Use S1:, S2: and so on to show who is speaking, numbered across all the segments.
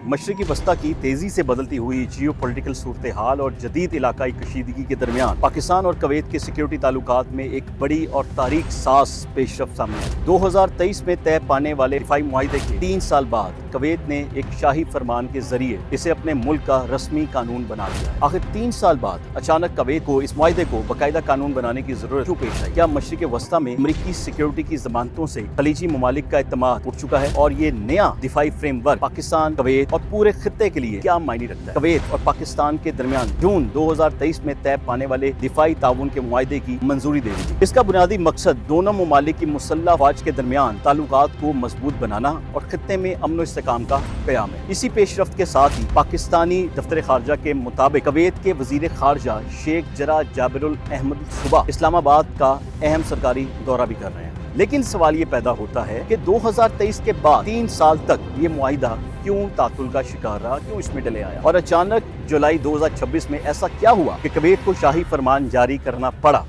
S1: मशरक़ी वस्ता की तेज़ी से बदलती हुई जियो पॉलिटिकल सूरत हाल और जदीद इलाकाई कशीदगी के दरमियान पाकिस्तान और कवैत के सिक्योरिटी ताल्लुकात में एक बड़ी और तारीख साज पेशरफ सामने आई। 2023 में तय पाने वाले दिफाई मुआहदे के 3 साल बाद कवैत ने एक शाही फरमान के जरिए इसे अपने मुल्क का रस्मी कानून बना दिया। आखिर 3 साल बाद अचानक कवैत को इस मुआहदे को बाकायदा कानून बनाने की जरूरत क्यों पेश आई? क्या मशरक़ी वस्ता में अमरीकी सिक्योरिटी की जमानतों से खलीजी ममालिक का एतमाद उठ चुका है और ये नया दिफाई फ्रेमवर्क पाकिस्तान, कवैत और पूरे खित्ते के लिए क्या मायने रखता है? कवैत और पाकिस्तान के दरमियान जून 2023 में तय पाने वाले दिफाई ताउन के मुआहदे की मंजूरी दे दी। इसका बुनियादी मकसद दोनों ममालिक की मुसल्लह अफवाज के दरमियान ताल्लुकात को मजबूत बनाना और खित्ते में अमन व इस्तेकाम का क़याम है। इसी पेशरफ्त के साथ ही पाकिस्तानी दफ्तर खारजा के मुताबिक कवैत के वजीर खारजा शेख जरा जाबिरुल अहमद सुबह इस्लामाबाद का अहम सरकारी दौरा भी कर रहे हैं। लेकिन सवाल ये पैदा होता है कि 2023 के बाद 3 साल तक ये मुआहिदा क्यों तातुल का शिकार रहा, क्यों इसमें डिले आया और अचानक जुलाई 2026 में ऐसा क्या हुआ कि कवैत को शाही फरमान जारी करना पड़ा।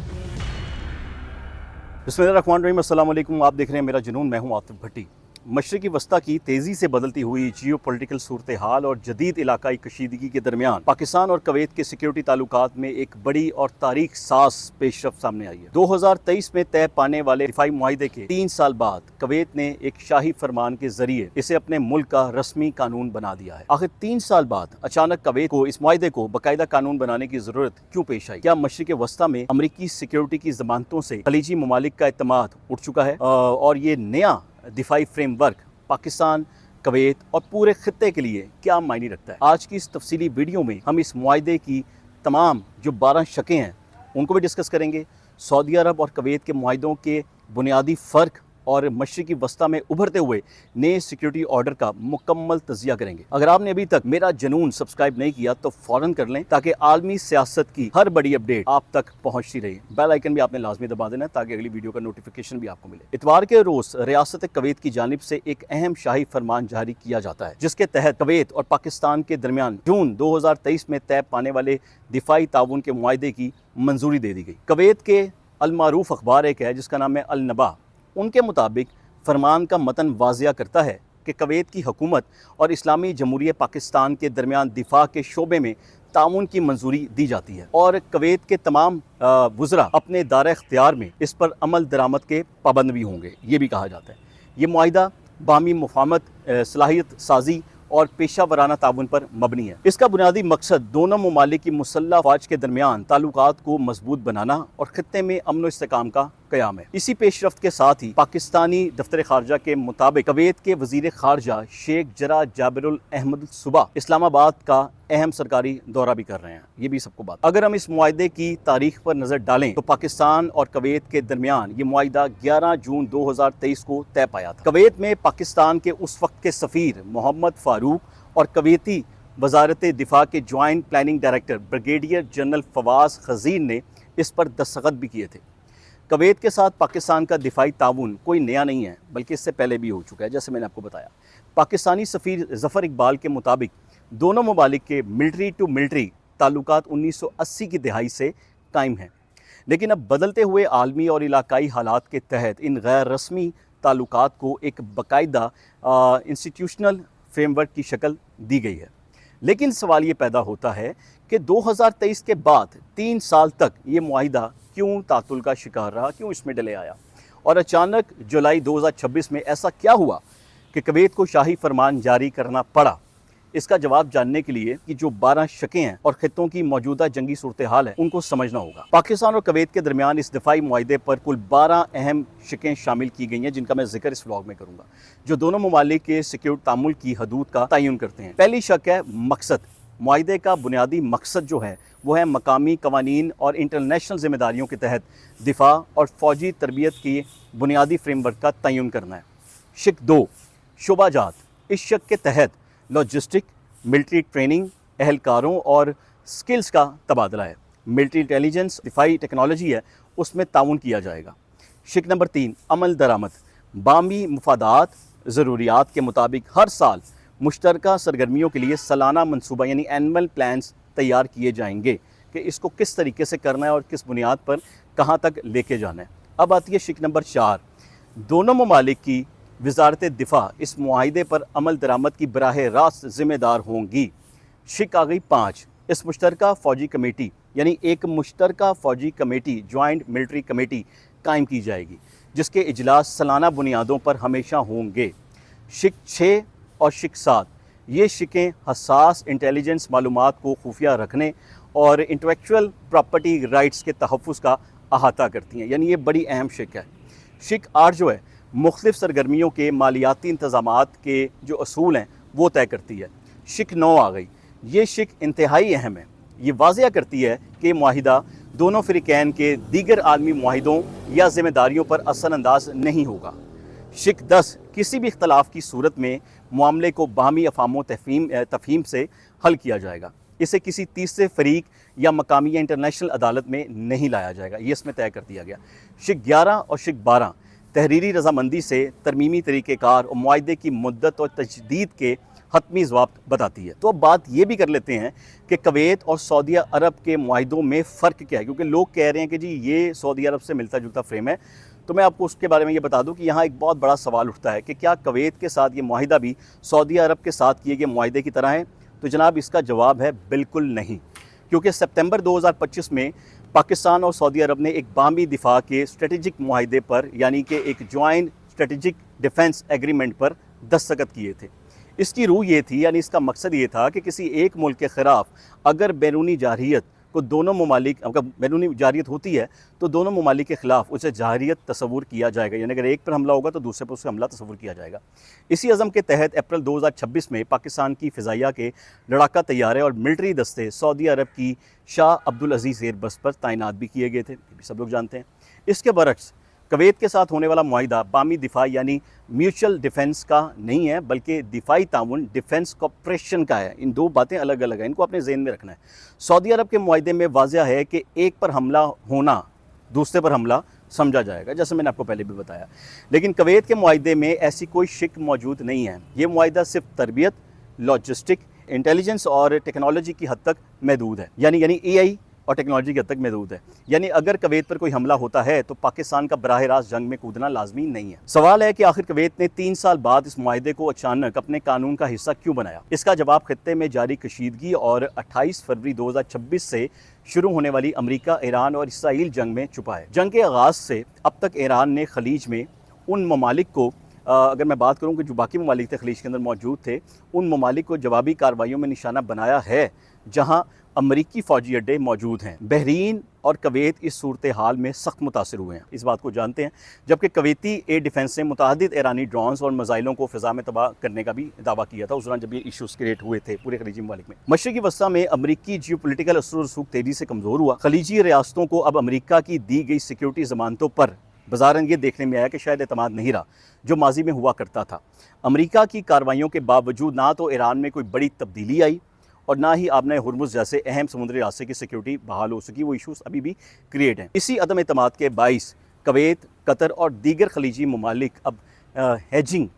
S1: बिस्मिल्लाहिर्रहमानिर्रहीम, अस्सलाम वालेकुम। आप देख रहे हैं मेरा जुनून, मैं हूं आतिफ भट्टी। मशरक़ी वस्ता की तेज़ी से बदलती हुई जियो पॉलिटिकल सूरत हाल और जदीद इलाकाई कशीदगी के दरमियान पाकिस्तान और कवैत के सिक्योरिटी ताल्लुकात में एक बड़ी और तारीख साज पेशरफ सामने आई है। 2023 में तय पाने वाले दिफाई मुआहदे के 3 साल बाद कवैत ने एक शाही फरमान के जरिए इसे अपने मुल्क का रस्मी कानून बना दिया है। आखिर 3 साल बाद अचानक कवैत को इस मुआहदे को बाकायदा कानून बनाने की जरूरत क्यों पेश आई? क्या मशरक़ी वस्ता में अमरीकी सिक्योरिटी की जमानतों से खलीजी ममालिक का एतमाद उठ चुका है और ये नया दिफाई फ्रेमवर्क पाकिस्तान, कवैत और पूरे खित्ते के लिए क्या मायने रखता है? आज की इस तफसीली वीडियो में हम इस मुआहदे की तमाम जो 12 शकें हैं उनको भी डिस्कस करेंगे। सऊदी अरब और कवैत के मुआहदों के बुनियादी फ़र्क और मशरक़ी वस्ता में उभरते हुए नए सिक्योरिटी ऑर्डर का मुकम्मल तज़िया करेंगे। अगर आपने अभी तक मेरा जुनून सब्सक्राइब नहीं किया तो फ़ौरन कर लें ताकि आलमी सियासत की हर बड़ी अपडेट आप तक पहुँचती रहे। बेल आइकन भी आपने लाजमी दबा देना ताकि अगली वीडियो का नोटिफिकेशन भी आपको मिले। इतवार के रोज़ रियासत कवैत की जानिब से एक अहम शाही फरमान जारी किया जाता है जिसके तहत कवैत और पाकिस्तान के दरमियान जून 2023 में तय पाने वाले दिफाई ताउन के मुआहदे की मंजूरी दे दी गई। कवैत के अलमारूफ अखबार एक है जिसका नाम है अल नबा। उनके मुताबिक फरमान का मतन वाज़िया करता है कि कवैत की हुकूमत और इस्लामी जमहूरियत पाकिस्तान के दरमियान दिफा के शोबे में ताउन की मंजूरी दी जाती है और कवैत के तमाम वज़रा अपने दायरे इख्तियार में इस पर अमल दरामद के पाबंद भी होंगे। ये भी कहा जाता है ये मुआहिदा बाहमी मुफाहमत, सलाहियत साजी और पेशा वराना ताउन पर मबनी है। इसका बुनियादी मकसद दोनों ममालिक की मुसल्लह अफवाज के दरमियान ताल्लुकात को मजबूत बनाना और खित्ते में अमन व इस्तेकाम का क़याम है। इसी पेशरफ्त के साथ ही पाकिस्तानी दफ्तर खारजा के मुताबिक कवैत के वजीर खारजा शेख जरा जाबिरुल अहमद सुबह इस्लामाबाद का अहम सरकारी दौरा भी कर रहे हैं। ये भी सबको बात। अगर हम इस मुआहदे की तारीख पर नज़र डालें तो पाकिस्तान और कवैत के दरमियान ये मुआहदा 11 जून 2023 को तय पाया था। कवैत में पाकिस्तान के उस वक्त के सफ़ीर मोहम्मद फारूक और कवैती वजारत दिफा के joint planning director brigadier general Fawaz Khazin ने इस पर दस्तखत भी किए थे। कवैत के साथ पाकिस्तान का दिफाई ताउन कोई नया नहीं है बल्कि इससे पहले भी हो चुका है। जैसे मैंने आपको बताया, पाकिस्तानी सफ़ीर ज़फ़र इकबाल के मुताबिक दोनों ममालिक के मिलिट्री टू मिलिट्री ताल्लुकात 1980 की दहाई से कायम हैं, लेकिन अब बदलते हुए आलमी और इलाकाई हालात के तहत इन गैर रस्मी ताल्लुकात को एक बाकायदा इंस्टीट्यूशनल फ्रेमवर्क की शक्ल दी गई है। लेकिन सवाल ये पैदा होता है कि 2023 के बाद 3 साल तक ये मुआहिदा क्यों तातुल का शिकार रहा, क्यों इसमें डिले आया और अचानक जुलाई 2026 में ऐसा क्या हुआ कि कवैत को शाही फरमान जारी करना पड़ा? इसका जवाब जानने के लिए कि जो 12 शकें हैं और खित्तों की मौजूदा जंगी सूरत हाल है उनको समझना होगा। पाकिस्तान और कवैत के दरमियान इस दिफाई मुआहदे पर कुल 12 अहम शकें शामिल की गई हैं जिनका मैं जिक्र इस व्लॉग में करूँगा, जो दोनों ममालिक के सिक्योरिटी तामुल की हदूद का तयन करते हैं। पहली शक है मकसद। मुआहदे का बुनियादी मकसद जो है वो है मकामी कवानीन और इंटरनेशनल जिम्मेदारियों के तहत दिफा और फ़ौजी तरबियत की बुनियादी फ्रेमवर्क का तयन करना है। शक 2 शोबाजात। इस शक के तहत लॉजिस्टिक, मिलिट्री ट्रेनिंग, एहलकारों और स्किल्स का तबादला है। मिलिट्री इंटेलिजेंस, दिफाई टेक्नोलॉजी है, उसमें ताउन किया जाएगा। शक नंबर 3 अमल दरामद। बामी मुफादात, ज़रूरियात के मुताबिक हर साल मुश्तरका सरगर्मियों के लिए सालाना मनसूबा यानी एनुअल प्लान्स तैयार किए जाएंगे कि इसको किस तरीके से करना है और किस बुनियाद पर कहाँ तक लेके जाना है। अब आती है शिक नंबर 4, दोनों ममालिक की वजारत दिफा इस मुआहिदे पर अमल दरामद की बराह रास्त ज़िम्मेदार होंगी। शिक आ गई 5, इस मुश्तरका फ़ौजी कमेटी यानी एक मुश्तरका फ़ौजी कमेटी जॉइंट मिलिट्री कमेटी कायम की जाएगी, जिसके इजलास सालाना बुनियादों पर हमेशा होंगे। शिक 6 और शिक 7 ये शिकें हसास इंटेलिजेंस मालूमात को खुफिया रखने और इंटेलेक्चुअल प्रॉपर्टी राइट्स के तहफ़्फ़ुज़ का अहाता करती हैं, यानी ये बड़ी अहम शिक है। शिक 8 जो है मुख्तलिफ़ सरगर्मियों के मालियाती इंतज़ामात के जो असूल हैं वो तय करती है। शिक 9 आ गई, ये शिक इंतहाई अहम है। ये वाज़िया करती है कि मुआहिदा दोनों फ़रीक़ैन के दीगर आलमी मुआहिदों या ज़िम्मेदारियों पर असरअंदाज नहीं होगा। शिक 10 किसी भी इख्तलाफ की सूरत में मामले को बाहमी अफ़ाम तफ़हीम से हल किया जाएगा। इसे किसी तीसरे फरीक या मकामी या इंटरनेशनल अदालत में नहीं लाया जाएगा, ये इसमें तय कर दिया गया। शिक 11 और शिक 12 तहरीरी रजामंदी से तरमीमी तरीक़ेकार और मुआहिदे की मुद्दत और तजदीद के हतमी ज़वाब्त बताती है। तो अब बात ये भी कर लेते हैं कि कुवैत और सऊदी अरब के मुआहिदों में फ़र्क क्या है, क्योंकि लोग कह रहे हैं कि जी ये सऊदी अरब से मिलता जुलता फ्रेम है। तो मैं आपको उसके बारे में ये बता दूं कि यहाँ एक बहुत बड़ा सवाल उठता है कि क्या कुवैत के साथ ये मुआहिदा भी सऊदी अरब के साथ किए गए मुआहिदे की तरह है। तो जनाब इसका जवाब है बिल्कुल नहीं, क्योंकि सितंबर 2025 में पाकिस्तान और सऊदी अरब ने एक बाहमी दिफा के स्ट्रेटेजिक मुआहिदे पर यानी कि एक जॉइंट स्ट्रेटेजिक डिफेंस एग्रीमेंट पर दस्तखत किए थे। इसकी रूह ये थी, यानी इसका मकसद ये था कि किसी एक मुल्क के ख़िलाफ़ अगर बैरूनी जारहियत को दोनों ममालिक, अगर बैरूनी जारहियत होती है तो दोनों ममालिक के ख़िलाफ़ उसे जारहियत तस्वुर किया जाएगा, यानी अगर एक पर हमला होगा तो दूसरे पर उससे हमला तस्वुर किया जाएगा। इसी अज़म के तहत अप्रैल 2026 में पाकिस्तान की फ़िज़ाइया के लड़ाका तैयारे और मिलिट्री दस्ते सऊदी अरब की शाह अब्दुल अज़ीज़ एयरबस पर तैनात भी किए गए थे, ये भी सब लोग जानते हैं। इसके बरक्स कुवैत के साथ होने वाला मुआहिदा बाहमी दिफा यानी म्यूचुअल डिफेंस का नहीं है, बल्कि दिफाई ताउन डिफेंस कॉपरेशन का है। इन दो बातें अलग अलग हैं, इनको अपने ज़हन में रखना है। सऊदी अरब के मुआहिदे में वाज़िया है कि एक पर हमला होना दूसरे पर हमला समझा जाएगा, जैसे मैंने आपको पहले भी बताया। लेकिन कुवैत के मुआहिदे में ऐसी कोई शिक मौजूद नहीं है। ये मुआहिदा सिर्फ तरबियत, लॉजिस्टिक, इंटेलिजेंस और टेक्नोलॉजी की हद तक महदूद है, यानी AI और टेक्नोलॉजी की हद तक महदूद है। यानी अगर कुवैत पर कोई हमला होता है तो पाकिस्तान का बराह रास्त जंग में कूदना लाजमी नहीं है। सवाल है कि आखिर कुवैत ने 3 साल बाद इस मुआहिदे को अचानक अपने कानून का हिस्सा क्यों बनाया। इसका जवाब खित्ते में जारी कशीदगी और 28 फरवरी 2026 से शुरू होने वाली अमरीका, ईरान और इसराइल जंग में छुपा है। जंग के आगाज़ से अब तक ईरान ने खलीज में उन ममालिक को, अगर मैं बात करूँ कि जो बाकी ममालिक थे खलीज के अंदर मौजूद थे, उन ममालिक को जवाबी कार्रवाइयों में निशाना बनाया है जहाँ अमरीकी फ़ौजी अड्डे मौजूद हैं। बहरीन और कुवैत इस सूरत हाल में सख्त मुतासिर हुए हैं, इस बात को जानते हैं। जबकि कुवैती एयर डिफेंस ने मुतअद्दिद ईरानी ड्रोन्स और मिसाइलों को फ़िज़ा में तबाह करने का भी दावा किया था उस दौरान जब ये इशूज़ क्रिएट हुए थे पूरे खलीजी ममालिक में। मशरिकी वस्ता में अमरीकी जियोपॉलिटिकल असर रसूख तेज़ी से कमज़ोर हुआ। खलीजी रियासतों को अब अमरीका की दी गई सिक्योरिटी ज़मानतों पर बज़ारन ये देखने में आया कि शायद एतमाद नहीं रहा जो माजी में हुआ करता था। अमरीका की कार्रवाइयों के बावजूद ना तो ईरान में कोई बड़ी तब्दीली आई और ना ही आबना हुर्मुज़ जैसे अहम समुद्री रास्ते की सिक्योरिटी बहाल हो सकी। वो इशूज़ अभी भी क्रिएट हैं। इसी अदम एतमाद के बाइस कुवैत, कतर और दीगर खलीजी ममालिक अब हेजिंग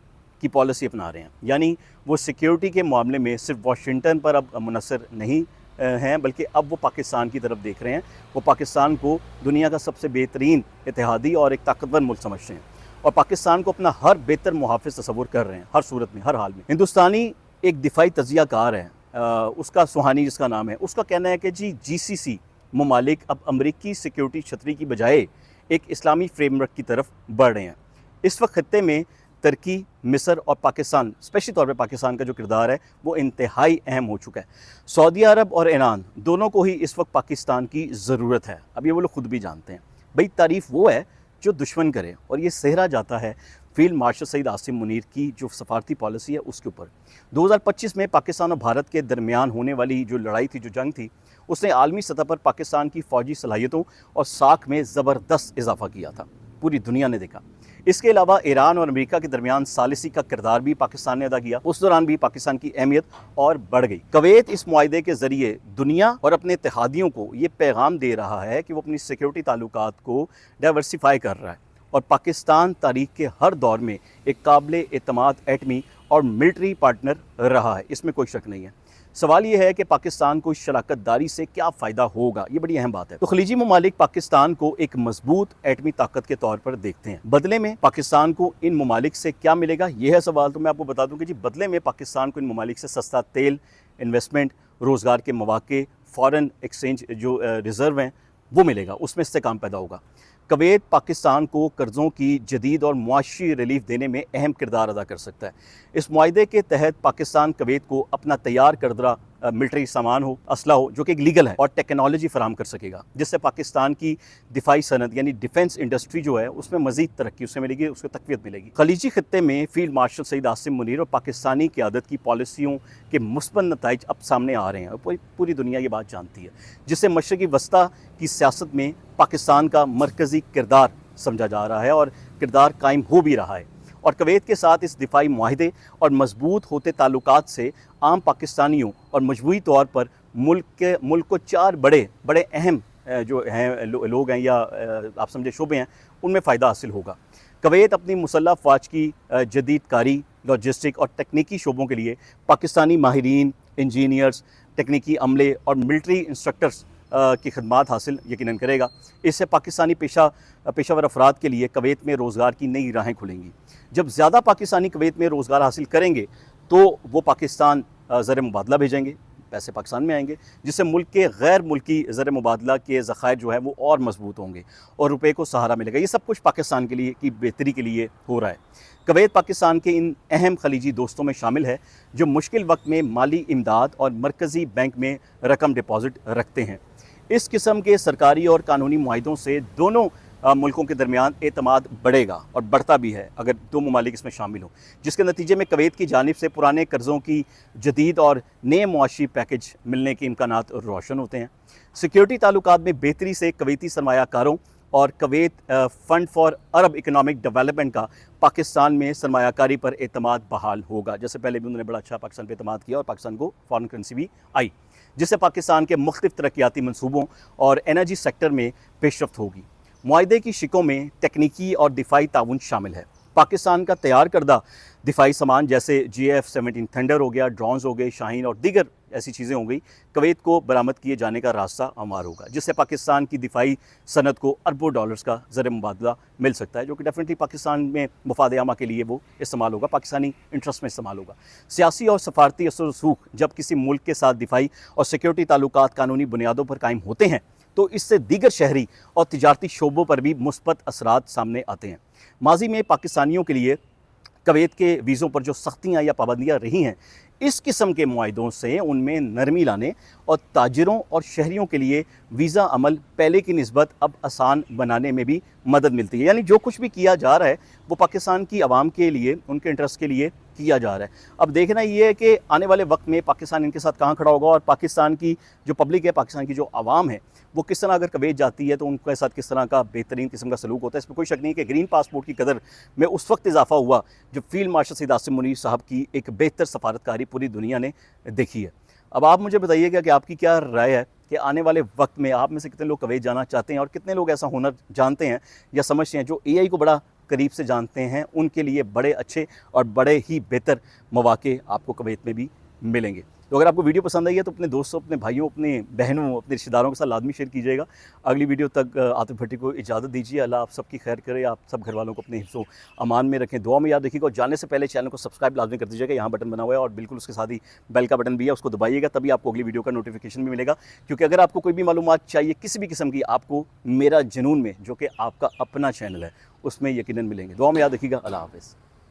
S1: की पॉलिसी अपना रहे हैं, यानी वो सिक्योरिटी के मामले में सिर्फ वाशिंगटन पर अब मुनहसर नहीं हैं, बल्कि अब वो पाकिस्तान की तरफ देख रहे हैं। वो पाकिस्तान को दुनिया का सबसे बेहतरीन इत्तेहादी और एक ताकतवर मुल्क समझते हैं और पाकिस्तान को अपना हर बेहतर मुहाफ़िज़ तस्वुर कर रहे हैं, हर सूरत में, हर हाल में। हिंदुस्तानी एक दिफाई तजियाकार है, उसका सुहानी जिसका नाम है, उसका कहना है कि जी GCC ममालिक अब अमरीकी सिक्योरिटी छतरी की बजाय एक इस्लामी फ्रेमवर्क की तरफ बढ़ रहे हैं। इस वक्त खत्ते में तुर्की, मिस्र और पाकिस्तान, स्पेशली तौर पे पाकिस्तान का जो किरदार है वो इंतहाई अहम हो चुका है। सऊदी अरब और ईरान दोनों को ही इस वक्त पाकिस्तान की ज़रूरत है। अब ये वो लोग ख़ुद भी जानते हैं। भाई तारीफ़ वो है जो दुश्मन करे, और ये सेहरा जाता है फील्ड मार्शल सईद आसिम मुनीर की जो सफारती पॉलिसी है उसके ऊपर। 2025 में पाकिस्तान और भारत के दरमियान होने वाली जो लड़ाई थी, जो जंग थी, उसने आलमी सतह पर पाकिस्तान की फ़ौजी सलाहियतों और साख में ज़बरदस्त इजाफा किया था, पूरी दुनिया ने देखा। इसके अलावा ईरान और अमेरिका के दरमियान सालिसी का किरदार भी पाकिस्तान ने अदा किया। उस दौरान भी पाकिस्तान की अहमियत और बढ़ गई। कुवैत इस मुआहिदे के ज़रिए दुनिया और अपने इत्तेहादियों को ये पैगाम दे रहा है कि वो अपनी सिक्योरिटी ताल्लुकात को डाइवर्सिफाई कर रहा है और पाकिस्तान तारीख़ के हर दौर में एक काबिल एतमाद एटमी اور ملٹری پارٹنر رہا ہے، اس میں کوئی شک نہیں ہے۔ سوال یہ ہے کہ پاکستان کو اس شراکت داری سے کیا فائدہ ہوگا، یہ بڑی اہم بات ہے۔ تو خلیجی ممالک پاکستان کو ایک مضبوط ایٹمی طاقت کے طور پر دیکھتے ہیں۔ بدلے میں پاکستان کو ان ممالک سے کیا ملے گا، یہ ہے سوال۔ تو میں آپ کو بتا دوں کہ بدلے میں پاکستان کو ان ممالک سے سستا تیل، انویسٹمنٹ، روزگار کے مواقع، فارن ایکسچینج جو ریزرو ہیں وہ ملے گا، اس میں استحکام پیدا ہوگا۔ کویت پاکستان کو قرضوں کی جدید اور معاشی ریلیف دینے میں اہم کردار ادا کر سکتا ہے۔ اس معاہدے کے تحت پاکستان کویت کو اپنا تیار کردہ ملٹری سامان ہو، اسلحہ ہو جو کہ لیگل ہے، اور ٹیکنالوجی فراہم کر سکے گا، جس سے پاکستان کی دفاعی صنعت یعنی ڈیفنس انڈسٹری جو ہے اس میں مزید ترقی اس سے ملے گی، اس کو تقویت ملے گی۔ خلیجی خطے میں فیلڈ مارشل سعید عاصم منیر اور پاکستانی قیادت کی پالیسیوں کے مثبت نتائج اب سامنے آ رہے ہیں، اور پوری دنیا یہ بات جانتی ہے، جس سے مشرقی وسطی کی سیاست میں پاکستان کا مرکزی کردار سمجھا جا رہا ہے اور کردار قائم ہو بھی رہا ہے۔ اور کویت کے ساتھ اس دفاعی معاہدے اور مضبوط ہوتے تعلقات سے عام پاکستانیوں اور مجموعی طور پر ملک کو چار بڑے اہم جو ہیں لوگ ہیں یا آپ سمجھے شعبے ہیں، ان میں فائدہ حاصل ہوگا۔ کویت اپنی مسلح افواج کی جدید کاری، لاجسٹک اور تکنیکی شعبوں کے لیے پاکستانی ماہرین، انجینئرز، تکنیکی عملے اور ملٹری انسٹرکٹرز کی خدمات حاصل یقیناً کرے گا۔ اس سے پاکستانی پیشہ ور افراد کے لیے کویت میں روزگار کی نئی راہیں کھلیں گی۔ جب زیادہ پاکستانی کویت میں روزگار حاصل کریں گے تو وہ پاکستان زر مبادلہ بھیجیں گے، پیسے پاکستان میں آئیں گے، جس سے ملک کے غیر ملکی زر مبادلہ کے ذخائر جو ہے وہ اور مضبوط ہوں گے اور روپے کو سہارا ملے گا۔ یہ سب کچھ پاکستان کے لیے کی بہتری کے لیے ہو رہا ہے۔ کویت پاکستان کے ان اہم خلیجی دوستوں میں شامل ہے جو مشکل وقت میں مالی امداد اور مرکزی بینک میں رقم ڈپازٹ رکھتے ہیں۔ اس قسم کے سرکاری اور قانونی معاہدوں سے دونوں ملکوں کے درمیان اعتماد بڑھے گا، اور بڑھتا بھی ہے اگر دو ممالک اس میں شامل ہوں، جس کے نتیجے میں کویت کی جانب سے پرانے قرضوں کی جدید اور نئے معاشی پیکج ملنے کے امکانات روشن ہوتے ہیں۔ سیکیورٹی تعلقات میں بہتری سے کویتی سرمایہ کاروں اور Kuwait fund for Arab economic development کا پاکستان میں سرمایہ کاری پر اعتماد بحال ہوگا۔ جیسے پہلے بھی انہوں نے بڑا اچھا پاکستان پہ اعتماد کیا اور پاکستان کو فارن کرنسی بھی آئی، جس سے پاکستان کے مختلف ترقیاتی منصوبوں اور انرجی سیکٹر میں پیش رفت ہوگی۔ معاہدے کی شقوں میں تکنیکی اور دفاعی تعاون شامل ہے۔ پاکستان کا تیار کردہ دفاعی سامان جیسے GF-17 تھنڈر ہو گیا، ڈرونز ہو گئے، شاہین اور دیگر ایسی چیزیں ہو گئی، کویت کو برآمد کیے جانے کا راستہ ہموار ہوگا، جس سے پاکستان کی دفاعی صنعت کو اربوں ڈالرز کا زر مبادلہ مل سکتا ہے، جو کہ ڈیفینیٹلی پاکستان میں مفاد عامہ کے لیے وہ استعمال ہوگا، پاکستانی انٹرسٹ میں استعمال ہوگا۔ سیاسی اور سفارتی اثر و رسوخ جب کسی ملک کے ساتھ دفاعی اور سیکیورٹی تعلقات قانونی بنیادوں پر قائم ہوتے ہیں تو اس سے دیگر شہری اور تجارتی شعبوں پر بھی مثبت اثرات سامنے آتے ہیں۔ ماضی میں پاکستانیوں کے لیے کویت کے ویزوں پر جو سختیاں یا پابندیاں رہی ہیں، اس قسم کے معاہدوں سے ان میں نرمی لانے اور تاجروں اور شہریوں کے لیے ویزا عمل پہلے کی نسبت اب آسان بنانے میں بھی مدد ملتی ہے۔ یعنی جو کچھ بھی کیا جا رہا ہے وہ پاکستان کی عوام کے لیے، ان کے انٹرسٹ کے لیے کیا جا رہا ہے۔ اب دیکھنا یہ ہے کہ آنے والے وقت میں پاکستان ان کے ساتھ کہاں کھڑا ہوگا، اور پاکستان کی جو پبلک ہے، پاکستان کی جو عوام ہے، وہ کس طرح اگر کویت جاتی ہے تو ان کے ساتھ کس طرح کا بہترین قسم کا سلوک ہوتا ہے۔ اس میں کوئی شک نہیں کہ گرین پاسپورٹ کی قدر میں اس وقت اضافہ ہوا جب فیلڈ مارشل سعید عاصم منیر صاحب کی ایک بہتر سفارتکاری پوری دنیا نے دیکھی ہے۔ اب آپ مجھے بتائیے گا کہ آپ کی کیا رائے ہے کہ آنے والے وقت میں آپ میں سے کتنے لوگ کویت جانا چاہتے ہیں، اور کتنے لوگ ایسا ہنر جانتے ہیں یا سمجھتے ہیں جو AI کو بڑا قریب سے جانتے ہیں، ان کے لیے بڑے اچھے اور بڑے ہی بہتر مواقع آپ کو کویت میں بھی ملیں گے۔ تو اگر آپ کو ویڈیو پسند آئی ہے تو اپنے دوستوں، اپنے بھائیوں، اپنے بہنوں، اپنے رشتہ داروں کے ساتھ لازمی شیئر کیجیے گا۔ اگلی ویڈیو تک عاطف بھٹی کو اجازت دیجیے۔ اللہ آپ سب کی خیر کرے، آپ سب گھر والوں کو اپنے حفظ و امان میں رکھیں، دعا میں یاد رکھیے گا، اور جانے سے پہلے چینل کو سبسکرائب لازمی کر دیجیے گا۔ یہاں بٹن بنا ہوا ہے اور بالکل اس کے ساتھ ہی بیل کا بٹن بھی ہے، اس کو دبائیے گا، تبھی آپ کو اگلی ویڈیو کا نوٹیفیکیشن بھی ملے گا۔ کیونکہ اگر آپ کو کوئی بھی معلومات چاہیے کسی بھی قسم کی، آپ کو میرا جنون میں، جو کہ آپ کا اپنا چینل ہے، اس میں یقیناً ملیں گے۔ دعا میں یاد رکھیے گا۔ اللہ حافظ۔